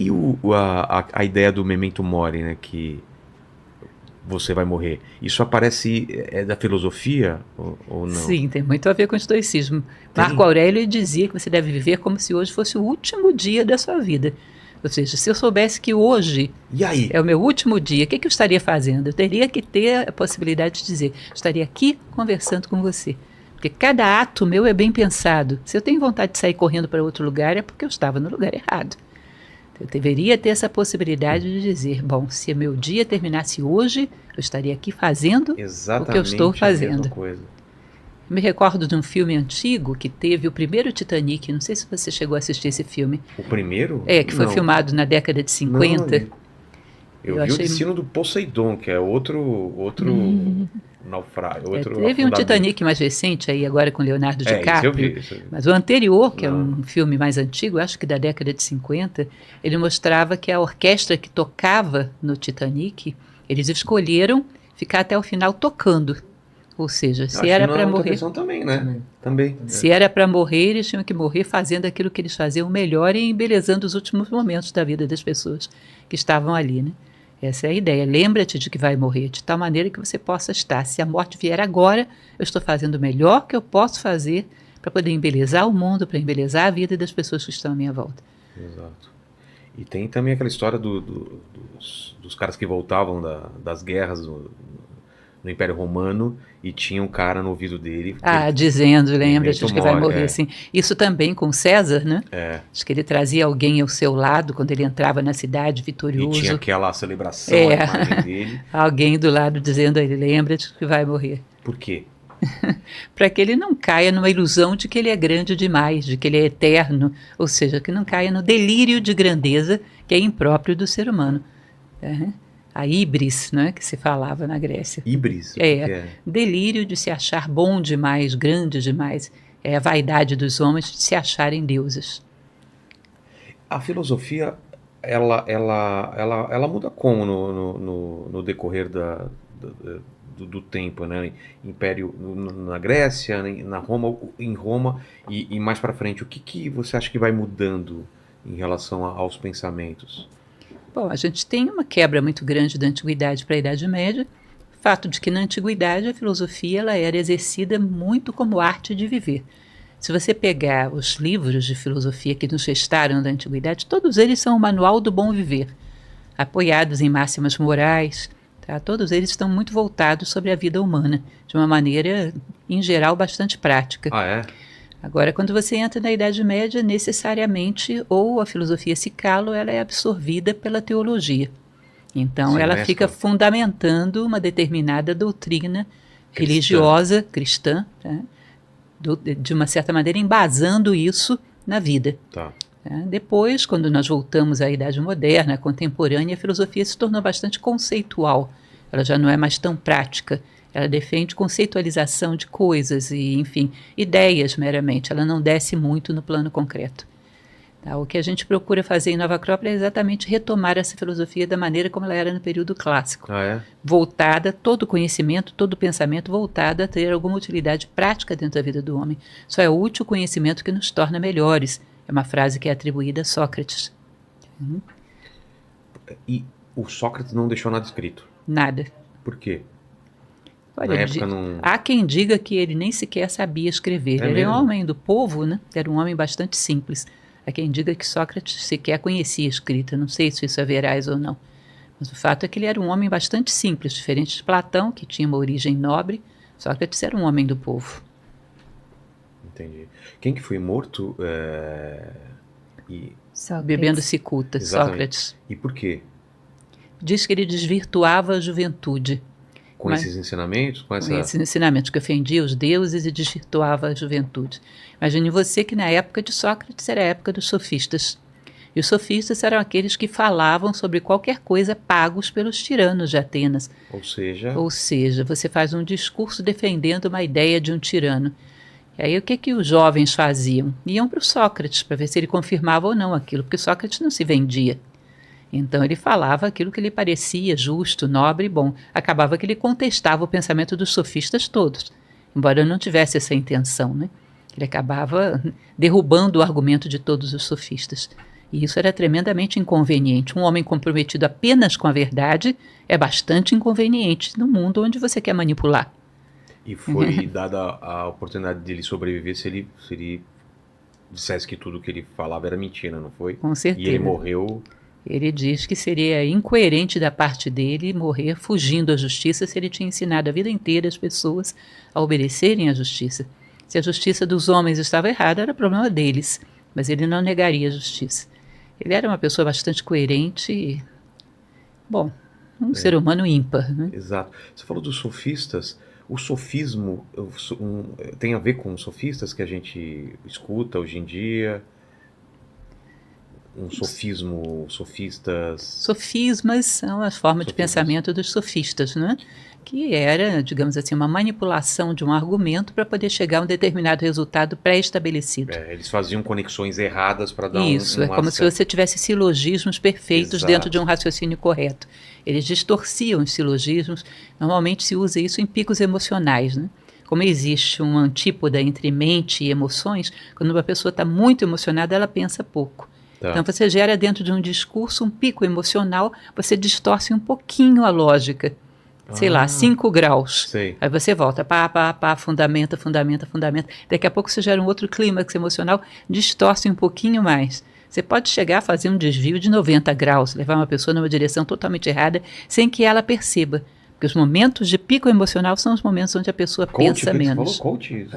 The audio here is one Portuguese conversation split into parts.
E a ideia do memento mori, né? Que você vai morrer. Isso aparece, da filosofia ou não? Sim, tem muito a ver com o estoicismo. Tem? Marco Aurélio dizia que você deve viver como se hoje fosse o último dia da sua vida. Ou seja, se eu soubesse que hoje E aí? é o meu último dia, o que eu estaria fazendo? Eu teria que ter a possibilidade de dizer, estaria aqui conversando com você. Porque cada ato meu é bem pensado. Se eu tenho vontade de sair correndo para outro lugar, é porque eu estava no lugar errado. Eu deveria ter essa possibilidade de dizer, bom, se meu dia terminasse hoje, eu estaria aqui fazendo o que eu estou fazendo. A mesma coisa. Eu me recordo de um filme antigo que teve o primeiro Titanic, não sei se você chegou a assistir esse filme. O primeiro? Que foi filmado na década de 50. Não, eu vi o Destino do Poseidon, que é outro naufrágio. Teve um Titanic mais recente aí agora com Leonardo DiCaprio. Isso eu vi. Mas o anterior, que é um filme mais antigo, acho que da década de 50, ele mostrava que a orquestra que tocava no Titanic, eles escolheram ficar até o final tocando. Ou seja, se era para morrer... também, né? Também. Se era para morrer, eles tinham que morrer fazendo aquilo que eles faziam melhor e embelezando os últimos momentos da vida das pessoas que estavam ali, né? Essa é a ideia. Lembra-te de que vai morrer, de tal maneira que você possa estar. Se a morte vier agora, eu estou fazendo o melhor que eu posso fazer para poder embelezar o mundo, para embelezar a vida das pessoas que estão à minha volta. Exato. E tem também aquela história dos caras que voltavam das guerras no Império Romano e tinha um cara no ouvido dele. Dizendo, lembra-te de que vai morrer, é. sim. Isso também com César, né? Acho que ele trazia alguém ao seu lado quando ele entrava na cidade vitorioso. E tinha aquela celebração, a imagem dele. Alguém do lado dizendo a ele, lembra-te que vai morrer. Por quê? Para que ele não caia numa ilusão de que ele é grande demais, de que ele é eterno, ou seja, que não caia no delírio de grandeza que é impróprio do ser humano. A híbris, né, que se falava na Grécia. Híbris? Delírio de se achar bom demais, grande demais. É a vaidade dos homens de se acharem deuses. A filosofia, ela muda como no decorrer do tempo, né? Império na Grécia, em Roma e mais para frente. O que você acha que vai mudando em relação aos pensamentos? Bom, a gente tem uma quebra muito grande da Antiguidade para a Idade Média. O fato de que na Antiguidade a filosofia ela era exercida muito como arte de viver. Se você pegar os livros de filosofia que nos restaram da Antiguidade, todos eles são o manual do bom viver, apoiados em máximas morais. Todos eles estão muito voltados sobre a vida humana, de uma maneira, em geral, bastante prática. Agora, quando você entra na Idade Média, necessariamente, ou a filosofia se cala, ou ela é absorvida pela teologia. Então, ela fica fundamentando uma determinada doutrina religiosa, cristã, de uma certa maneira, embasando isso na vida. Depois, quando nós voltamos à Idade Moderna, contemporânea, a filosofia se tornou bastante conceitual. Ela já não é mais tão prática. Ela defende conceitualização de coisas e, enfim, ideias meramente. Ela não desce muito no plano concreto. O que a gente procura fazer em Nova Acrópole é exatamente retomar essa filosofia da maneira como ela era no período clássico. Voltada, todo conhecimento, todo pensamento voltado a ter alguma utilidade prática dentro da vida do homem. Só é útil o conhecimento que nos torna melhores. É uma frase que é atribuída a Sócrates. E o Sócrates não deixou nada escrito? Nada. Por quê? Olha, há quem diga que ele nem sequer sabia escrever. Ele era um homem do povo, né? Era um homem bastante simples. Há quem diga que Sócrates sequer conhecia a escrita. Não sei se isso é veraz ou não. Mas o fato é que ele era um homem bastante simples, diferente de Platão, que tinha uma origem nobre. Sócrates era um homem do povo. Entendi. Quem que foi morto? Bebendo cicuta, Sócrates. E por quê? Diz que ele desvirtuava a juventude. Com esses ensinamentos? Com esses ensinamentos, que ofendia os deuses e desvirtuava a juventude. Imagine você que na época de Sócrates era a época dos sofistas. E os sofistas eram aqueles que falavam sobre qualquer coisa pagos pelos tiranos de Atenas. Ou seja, você faz um discurso defendendo uma ideia de um tirano. E aí o que os jovens faziam? Iam para o Sócrates para ver se ele confirmava ou não aquilo, porque Sócrates não se vendia. Então ele falava aquilo que lhe parecia justo, nobre e bom. Acabava que ele contestava o pensamento dos sofistas todos, embora não tivesse essa intenção, né? Ele acabava derrubando o argumento de todos os sofistas. E isso era tremendamente inconveniente. Um homem comprometido apenas com a verdade é bastante inconveniente no mundo onde você quer manipular. E foi dada a oportunidade dele sobreviver se ele dissesse que tudo que ele falava era mentira, não foi? Com certeza. E ele morreu... Ele diz que seria incoerente da parte dele morrer fugindo à justiça se ele tinha ensinado a vida inteira as pessoas a obedecerem à justiça. Se a justiça dos homens estava errada, era problema deles, mas ele não negaria a justiça. Ele era uma pessoa bastante coerente e, bom, um ser humano ímpar, né? Exato. Você falou dos sofistas. O sofismo tem a ver com os sofistas que a gente escuta hoje em dia? Um sofismo, sofistas... Sofismas são as formas de pensamento dos sofistas, né? Que era, digamos assim, uma manipulação de um argumento para poder chegar a um determinado resultado pré-estabelecido. Eles faziam conexões erradas para dar Isso, é como se você tivesse silogismos perfeitos. Exato. Dentro de um raciocínio correto. Eles distorciam os silogismos. Normalmente se usa isso em picos emocionais, né? Como existe uma antípoda entre mente e emoções, quando uma pessoa está muito emocionada, ela pensa pouco. Tá. Então você gera dentro de um discurso um pico emocional, você distorce um pouquinho a lógica. Sei lá, 5 graus. Sei. Aí você volta, fundamenta. Daqui a pouco você gera um outro clímax emocional, distorce um pouquinho mais. Você pode chegar a fazer um desvio de 90 graus, levar uma pessoa numa direção totalmente errada, sem que ela perceba. Porque os momentos de pico emocional são os momentos onde a pessoa pensa menos. Você falou coach?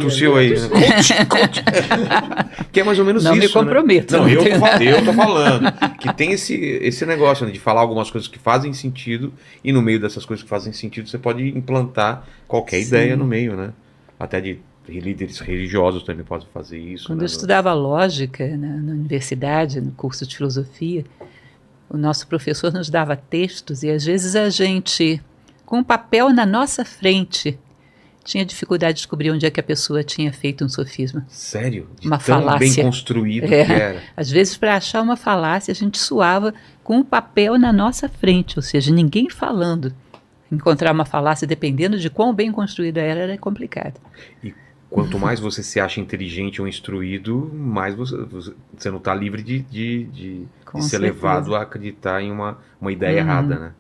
Tossiu aí. Coach. Que é mais ou menos não isso, me comprometo. Né? Não, eu tô falando. Que tem esse negócio, né, de falar algumas coisas que fazem sentido e no meio dessas coisas que fazem sentido você pode implantar qualquer ideia no meio, né? Até de líderes religiosos também podem fazer isso. Quando né? eu estudava lógica na universidade, no curso de filosofia, o nosso professor nos dava textos e às vezes a gente, com um papel na nossa frente, tinha dificuldade de descobrir onde é que a pessoa tinha feito um sofisma. Sério? De uma tão falácia. Bem construído que era. Às vezes, para achar uma falácia, a gente suava com um papel na nossa frente, ou seja, ninguém falando. Encontrar uma falácia, dependendo de quão bem construída era complicado. E quanto mais você se acha inteligente ou instruído, mais você não está livre de ser levado a acreditar em uma ideia errada, né?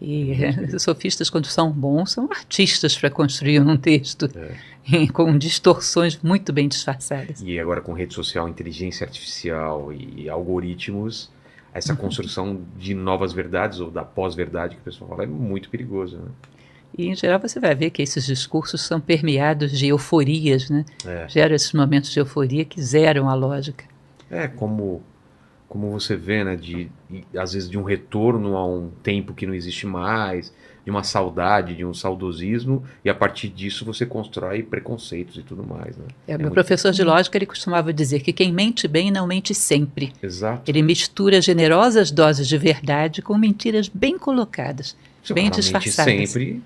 E os sofistas, quando são bons, são artistas para construir um texto com distorções muito bem disfarçadas. E agora com rede social, inteligência artificial e algoritmos, essa construção de novas verdades ou da pós-verdade que o pessoal fala é muito perigoso, né? E, em geral, você vai ver que esses discursos são permeados de euforias, né? Geram esses momentos de euforia que zeram a lógica. Como você vê, né? Às vezes de um retorno a um tempo que não existe mais, de uma saudade, de um saudosismo, e a partir disso você constrói preconceitos e tudo mais, né? Meu professor de lógica, ele costumava dizer que quem mente bem não mente sempre. Exato. Ele mistura generosas doses de verdade com mentiras bem colocadas, bem disfarçadas. Sempre...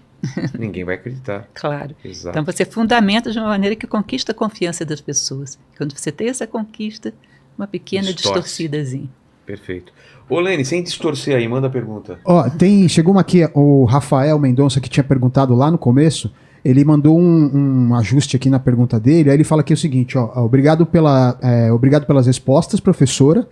Ninguém vai acreditar. Claro. Exato. Então você fundamenta de uma maneira que conquista a confiança das pessoas. Quando você tem essa conquista, uma pequena distorcidazinha. Perfeito. Ô Lene, sem distorcer aí, manda a pergunta. Chegou uma aqui, o Rafael Mendonça, que tinha perguntado lá no começo, ele mandou um ajuste aqui na pergunta dele, aí ele fala aqui o seguinte, obrigado pelas respostas, professora,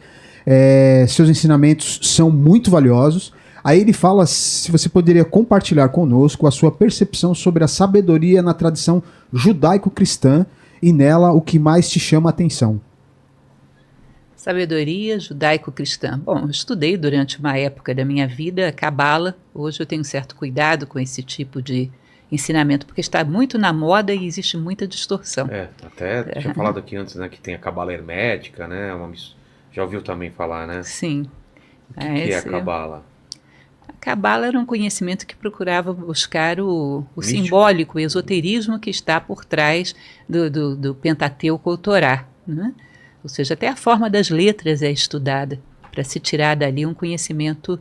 seus ensinamentos são muito valiosos. Aí ele fala se você poderia compartilhar conosco a sua percepção sobre a sabedoria na tradição judaico-cristã e nela o que mais te chama a atenção. Sabedoria judaico-cristã. Bom, eu estudei durante uma época da minha vida a Cabala. Hoje eu tenho um certo cuidado com esse tipo de ensinamento, porque está muito na moda e existe muita distorção. Até tinha falado aqui antes, né, que tem a Cabala hermética, né? Já ouviu também falar, né? Sim. O que é a Cabala? A Cabala era um conhecimento que procurava buscar o simbólico, o esoterismo que está por trás do Pentateuco ou Torá, né? Ou seja, até a forma das letras é estudada para se tirar dali um conhecimento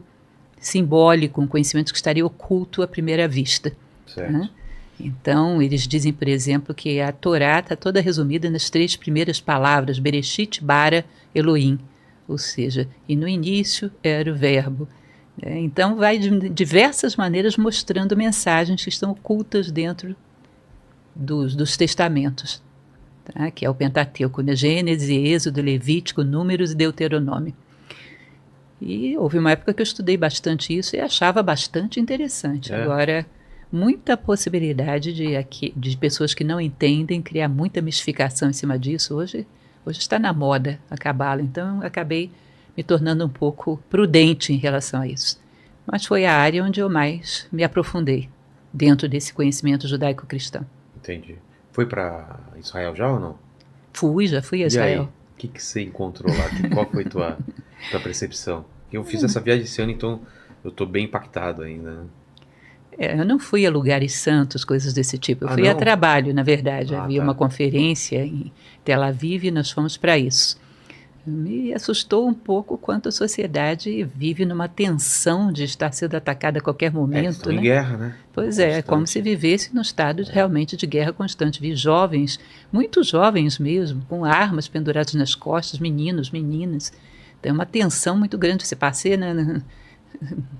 simbólico, um conhecimento que estaria oculto à primeira vista. Certo. Né? Então, eles dizem, por exemplo, que a Torá está toda resumida nas 3 primeiras palavras, Bereshit, Bara, Elohim. Ou seja, e no início era o verbo. Então, vai de diversas maneiras mostrando mensagens que estão ocultas dentro dos testamentos. tá? Que é o Pentateuco, né? Gênesis, Êxodo, Levítico, Números e Deuteronômio. E houve uma época que eu estudei bastante isso e achava bastante interessante. Agora, muita possibilidade de pessoas que não entendem criar muita mistificação em cima disso. Hoje está na moda a cabala, então eu acabei me tornando um pouco prudente em relação a isso. Mas foi a área onde eu mais me aprofundei dentro desse conhecimento judaico-cristão. Entendi. Foi para Israel já ou não? Já fui a Israel. E aí, o que você encontrou lá? Qual foi tua percepção? Eu fiz essa viagem esse ano, então eu estou bem impactado ainda. Né? Eu não fui a lugares santos, coisas desse tipo. Eu fui não? A trabalho, na verdade. Havia tá. uma conferência em Tel Aviv e nós fomos para isso. Me assustou um pouco quanto a sociedade vive numa tensão de estar sendo atacada a qualquer momento. Estão em guerra, né? Pois é, como se vivesse num estado realmente de guerra constante. Vi jovens, muito jovens mesmo, com armas penduradas nas costas, meninos, meninas. Tem uma tensão muito grande. Você passeia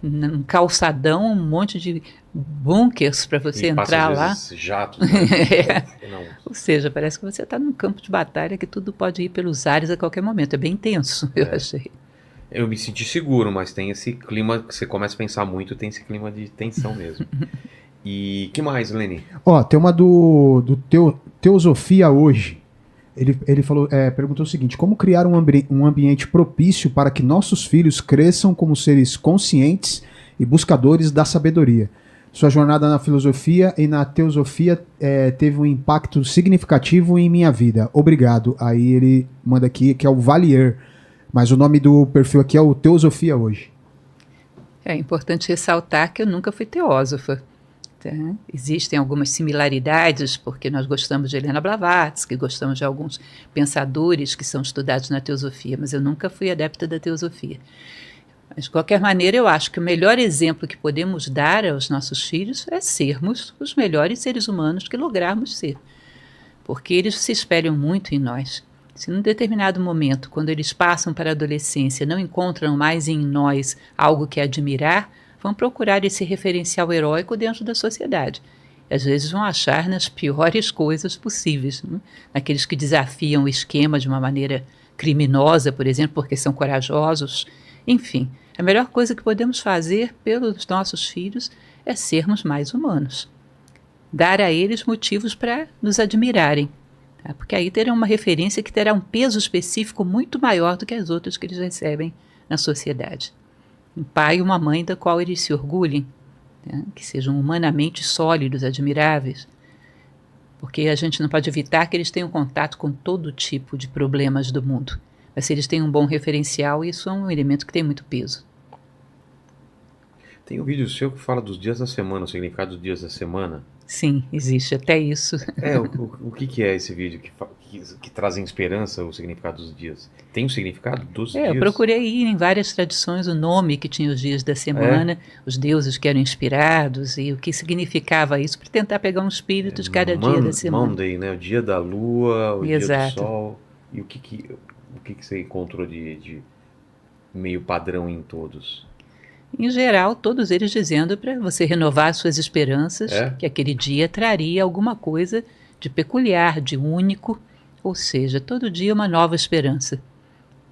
num calçadão, um monte de bunkers para você entrar lá. Jatos, né? Ou seja, parece que você está num campo de batalha que tudo pode ir pelos ares a qualquer momento. É bem tenso, eu achei. Eu me senti seguro, mas tem esse clima que você começa a pensar muito, tem esse clima de tensão mesmo. E que mais, Leni? Tem uma do Teosofia Hoje. Ele perguntou o seguinte: como criar um ambiente propício para que nossos filhos cresçam como seres conscientes e buscadores da sabedoria? Sua jornada na filosofia e na teosofia teve um impacto significativo em minha vida. Obrigado. Aí ele manda aqui que é o Valier, mas o nome do perfil aqui é o Teosofia Hoje. É importante ressaltar que eu nunca fui teósofa. Tá? Existem algumas similaridades, porque nós gostamos de Helena Blavatsky, gostamos de alguns pensadores que são estudados na teosofia, mas eu nunca fui adepta da teosofia. Mas, de qualquer maneira, eu acho que o melhor exemplo que podemos dar aos nossos filhos é sermos os melhores seres humanos que lograrmos ser, porque eles se espelham muito em nós. Se num determinado momento, quando eles passam para a adolescência, não encontram mais em nós algo que admirar, vão procurar esse referencial heróico dentro da sociedade. E, às vezes vão achar nas piores coisas possíveis, né? Naqueles que desafiam o esquema de uma maneira criminosa, por exemplo, porque são corajosos. Enfim, a melhor coisa que podemos fazer pelos nossos filhos é sermos mais humanos. Dar a eles motivos para nos admirarem, tá? Porque aí terão uma referência que terá um peso específico muito maior do que as outras que eles recebem na sociedade. Um pai e uma mãe da qual eles se orgulhem, né? Que sejam humanamente sólidos, admiráveis, porque a gente não pode evitar que eles tenham contato com todo tipo de problemas do mundo, mas se eles têm um bom referencial, isso é um elemento que tem muito peso. Tem um vídeo seu que fala dos dias da semana, o significado dos dias da semana. Sim, existe até isso. O que é esse vídeo que trazem esperança, o significado dos dias? Tem um significado dos dias? Eu procurei ir em várias tradições o nome que tinha os dias da semana, os deuses que eram inspirados e o que significava isso, para tentar pegar um espírito de cada dia da semana. Monday, né? O dia da lua, o Exato. dia do sol. E o que você encontrou de meio padrão em todos? Em geral, todos eles dizendo para você renovar suas esperanças, que aquele dia traria alguma coisa de peculiar, de único, ou seja, todo dia uma nova esperança.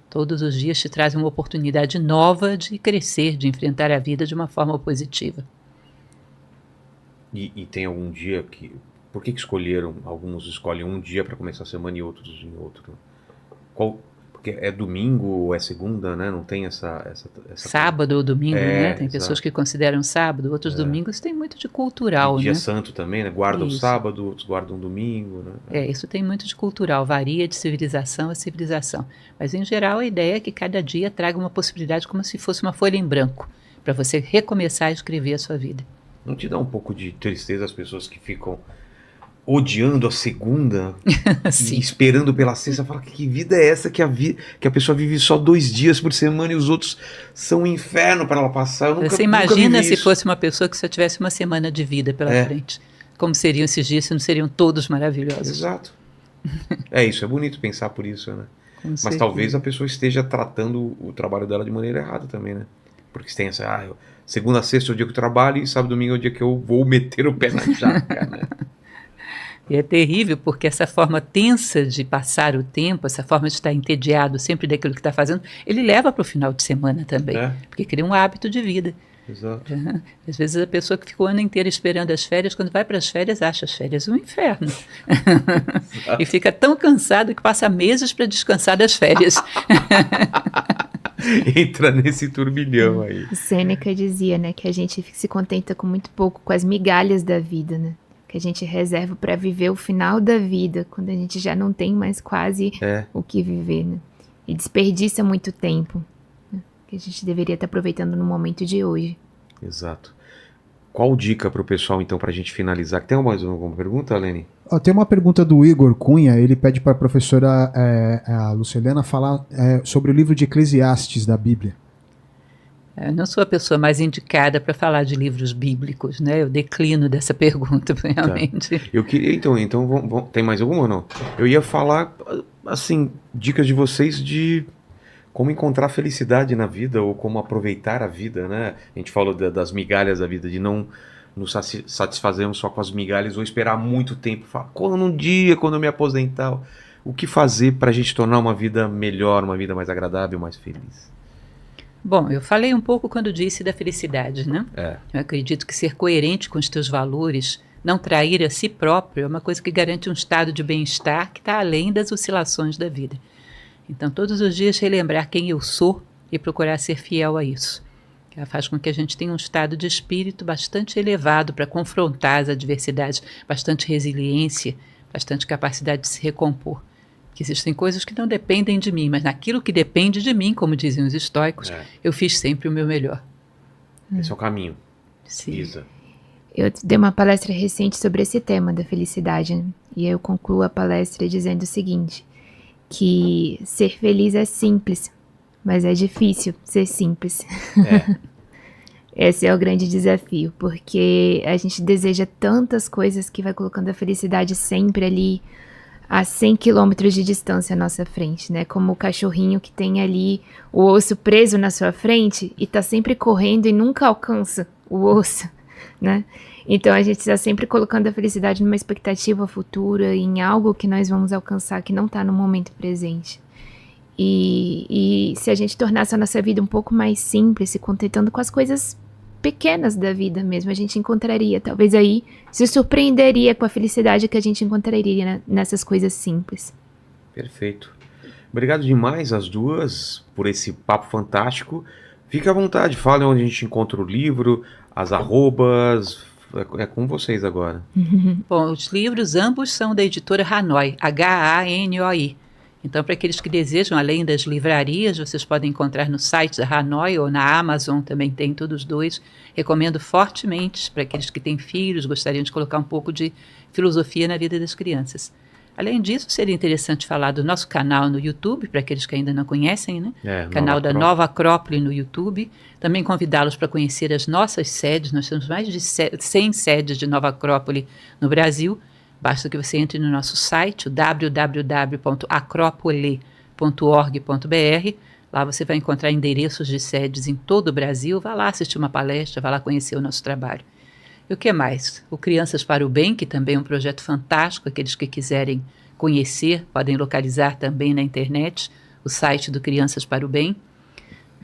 Todos os dias te trazem uma oportunidade nova de crescer, de enfrentar a vida de uma forma positiva. E tem algum dia que... Por que escolheram? Alguns escolhem um dia para começar a semana e outros em outro. Porque é domingo ou é segunda, né? Não tem essa sábado ou domingo, né? Tem exato. Pessoas que consideram sábado, outros domingos tem muito de cultural, e dia né? santo também, né? Guardam Isso. sábado, outros guardam domingo, né? Isso tem muito de cultural, varia de civilização a civilização. Mas, em geral, a ideia é que cada dia traga uma possibilidade como se fosse uma folha em branco, para você recomeçar a escrever a sua vida. Não te dá um pouco de tristeza as pessoas que ficam odiando a segunda e esperando pela sexta? Fala, que vida é essa que a pessoa vive só 2 dias por semana e os outros são um inferno para ela passar? Você imagina se fosse uma pessoa que só tivesse uma semana de vida pela frente. Como seriam esses dias, se não seriam todos maravilhosos? Exato. Isso, é bonito pensar por isso, né? Mas talvez a pessoa esteja tratando o trabalho dela de maneira errada também, né? Porque tem essa, segunda a sexta é o dia que eu trabalho e sábado e domingo é o dia que eu vou meter o pé na jaca, né? E é terrível porque essa forma tensa de passar o tempo, essa forma de estar entediado sempre daquilo que está fazendo, ele leva para o final de semana também, porque cria um hábito de vida. Exato. Às vezes a pessoa que ficou o ano inteiro esperando as férias, quando vai para as férias, acha as férias um inferno. E fica tão cansado que passa meses para descansar das férias. Entra nesse turbilhão aí. O Sêneca dizia, né, que a gente se contenta com muito pouco, com as migalhas da vida, né? Que a gente reserva para viver o final da vida, quando a gente já não tem mais quase o que viver, né? E desperdiça muito tempo, né? Que a gente deveria estar aproveitando no momento de hoje. Exato. Qual dica para o pessoal, então, para a gente finalizar? Tem mais alguma pergunta, Lene? Tem uma pergunta do Igor Cunha, ele pede para a professora a Lucilena falar sobre o livro de Eclesiastes da Bíblia. Eu não sou a pessoa mais indicada para falar de livros bíblicos, né? Eu declino dessa pergunta, realmente. Tá. Eu queria, então tem mais alguma ou não? Eu ia falar, assim, dicas de vocês de como encontrar felicidade na vida ou como aproveitar a vida, né? A gente falou das migalhas da vida, de não nos satisfazermos só com as migalhas ou esperar muito tempo. Falar, quando eu me aposentar, o que fazer para a gente tornar uma vida melhor, uma vida mais agradável, mais feliz? Bom, eu falei um pouco quando disse da felicidade, né? Eu acredito que ser coerente com os teus valores, não trair a si próprio, é uma coisa que garante um estado de bem-estar que está além das oscilações da vida. Então, todos os dias relembrar quem eu sou e procurar ser fiel a isso. Ela faz com que a gente tenha um estado de espírito bastante elevado para confrontar as adversidades, bastante resiliência, bastante capacidade de se recompor. Que existem coisas que não dependem de mim, mas naquilo que depende de mim, como dizem os estoicos, eu fiz sempre o meu melhor. Esse é o caminho. Sim. Isa. Eu dei uma palestra recente sobre esse tema da felicidade, né? E eu concluo a palestra dizendo o seguinte, que ser feliz é simples, mas é difícil ser simples. Esse é o grande desafio, porque a gente deseja tantas coisas que vai colocando a felicidade sempre ali a 100 quilômetros de distância à nossa frente, né? Como o cachorrinho que tem ali o osso preso na sua frente e tá sempre correndo e nunca alcança o osso, né? Então a gente está sempre colocando a felicidade numa expectativa futura, em algo que nós vamos alcançar que não está no momento presente. E se a gente tornasse a nossa vida um pouco mais simples, se contentando com as coisas pequenas da vida mesmo, a gente encontraria, talvez aí se surpreenderia com a felicidade que a gente encontraria nessas coisas simples. Perfeito. Obrigado demais às duas por esse papo fantástico. Fique à vontade, falem onde a gente encontra o livro, as arrobas, é com vocês agora. Bom, os livros ambos são da editora Hanoi, Hanoi. Então, para aqueles que desejam, além das livrarias, vocês podem encontrar no site da Hanoi ou na Amazon, também tem todos os dois. Recomendo fortemente para aqueles que têm filhos, gostariam de colocar um pouco de filosofia na vida das crianças. Além disso, seria interessante falar do nosso canal no YouTube, para aqueles que ainda não conhecem, né? Canal da Nova Acrópole no YouTube. Também convidá-los para conhecer as nossas sedes. Nós temos mais de 100 sedes de Nova Acrópole no Brasil. Basta que você entre no nosso site, o www.acropole.org.br. Lá você vai encontrar endereços de sedes em todo o Brasil. Vá lá assistir uma palestra, vá lá conhecer o nosso trabalho. E o que mais? O Crianças para o Bem, que também é um projeto fantástico. Aqueles que quiserem conhecer podem localizar também na internet o site do Crianças para o Bem.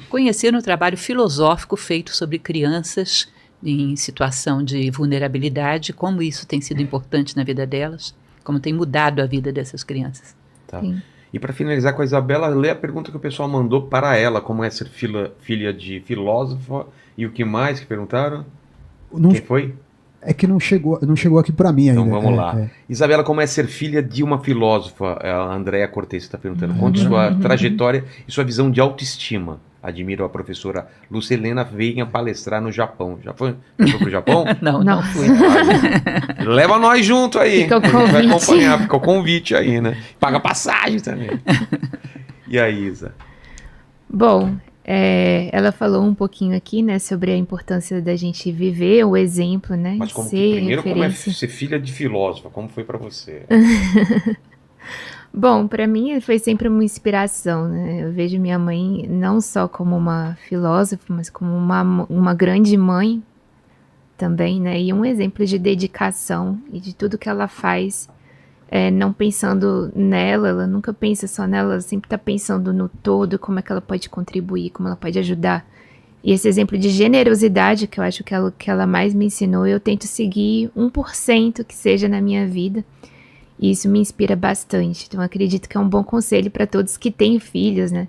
Conhecer um trabalho filosófico feito sobre crianças em situação de vulnerabilidade, como isso tem sido importante na vida delas, como tem mudado a vida dessas crianças. Tá. E para finalizar com a Isabela, lê a pergunta que o pessoal mandou para ela, como é ser filha de filósofa, e o que mais que perguntaram? Quem foi? É que não chegou aqui para mim ainda. Então vamos lá. Isabela, como é ser filha de uma filósofa? A Andréa Cortez está perguntando. Conte sua trajetória e sua visão de autoestima. Admiro a professora Lucilena venha palestrar no Japão. Já foi pro Japão? Não fui. Leva nós junto aí. Fica o convite. Vai convite. acompanhar, fica o convite aí, né? Paga passagem também. E aí, Isa? Bom, ela falou um pouquinho aqui, né, sobre a importância da gente viver o exemplo, né? Mas como ser primeiro, referência. como é ser filha de filósofa? Como foi para você? Bom, para mim foi sempre uma inspiração, né? Eu vejo minha mãe não só como uma filósofa, mas como uma grande mãe também, né? E um exemplo de dedicação e de tudo que ela faz não pensando nela, ela nunca pensa só nela, ela sempre tá pensando no todo, como é que ela pode contribuir, como ela pode ajudar. E esse exemplo de generosidade, que eu acho que ela mais me ensinou, eu tento seguir 1% que seja na minha vida. E isso me inspira bastante. Então, eu acredito que é um bom conselho para todos que têm filhos, né?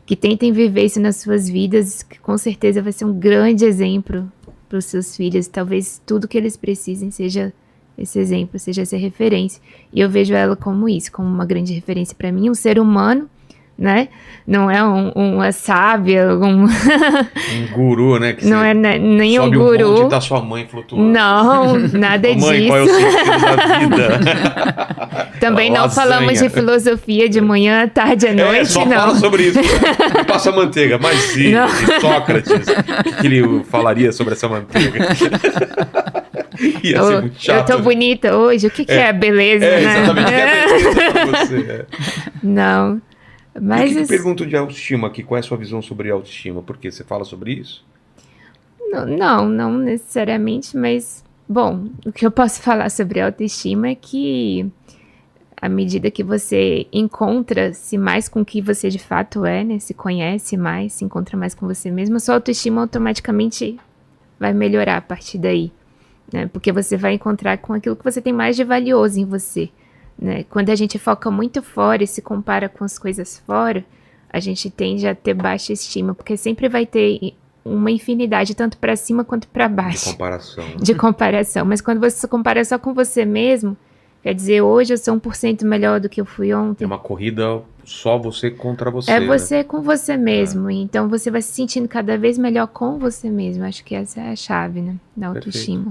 Que tentem viver isso nas suas vidas, que com certeza vai ser um grande exemplo para os seus filhos. Talvez tudo que eles precisem seja esse exemplo, seja essa referência. E eu vejo ela como isso, como uma grande referência para mim, um ser humano, né? Não é uma sábia, um guru, né? Que não é nem um sobe guru. Monte e tá sua mãe flutuando. Não, nada disso. Mãe, qual é o sentido da vida? Também não falamos de filosofia de manhã, tarde à noite, só não. fala sobre isso. Me passa manteiga. Mas e Sócrates? O que ele falaria sobre essa manteiga? Ia ser muito chato. Eu tô bonita hoje. O que é a beleza, né? Exatamente. O que é beleza pra você? Não. Mas eu pergunto de autoestima aqui, qual é a sua visão sobre autoestima? Porque você fala sobre isso? Não necessariamente, mas, bom, o que eu posso falar sobre autoestima é que à medida que você encontra-se mais com o que você de fato é, né, se conhece mais, se encontra mais com você mesmo, a sua autoestima automaticamente vai melhorar a partir daí, né, porque você vai encontrar com aquilo que você tem mais de valioso em você. Né? Quando a gente foca muito fora e se compara com as coisas fora, a gente tende a ter baixa estima, porque sempre vai ter uma infinidade, tanto para cima quanto para baixo. De comparação. Mas quando você se compara só com você mesmo, quer dizer, hoje eu sou 1% melhor do que eu fui ontem. É uma corrida só você contra você. É você com você mesmo. Então você vai se sentindo cada vez melhor com você mesmo. Acho que essa é a chave, né? Da autoestima.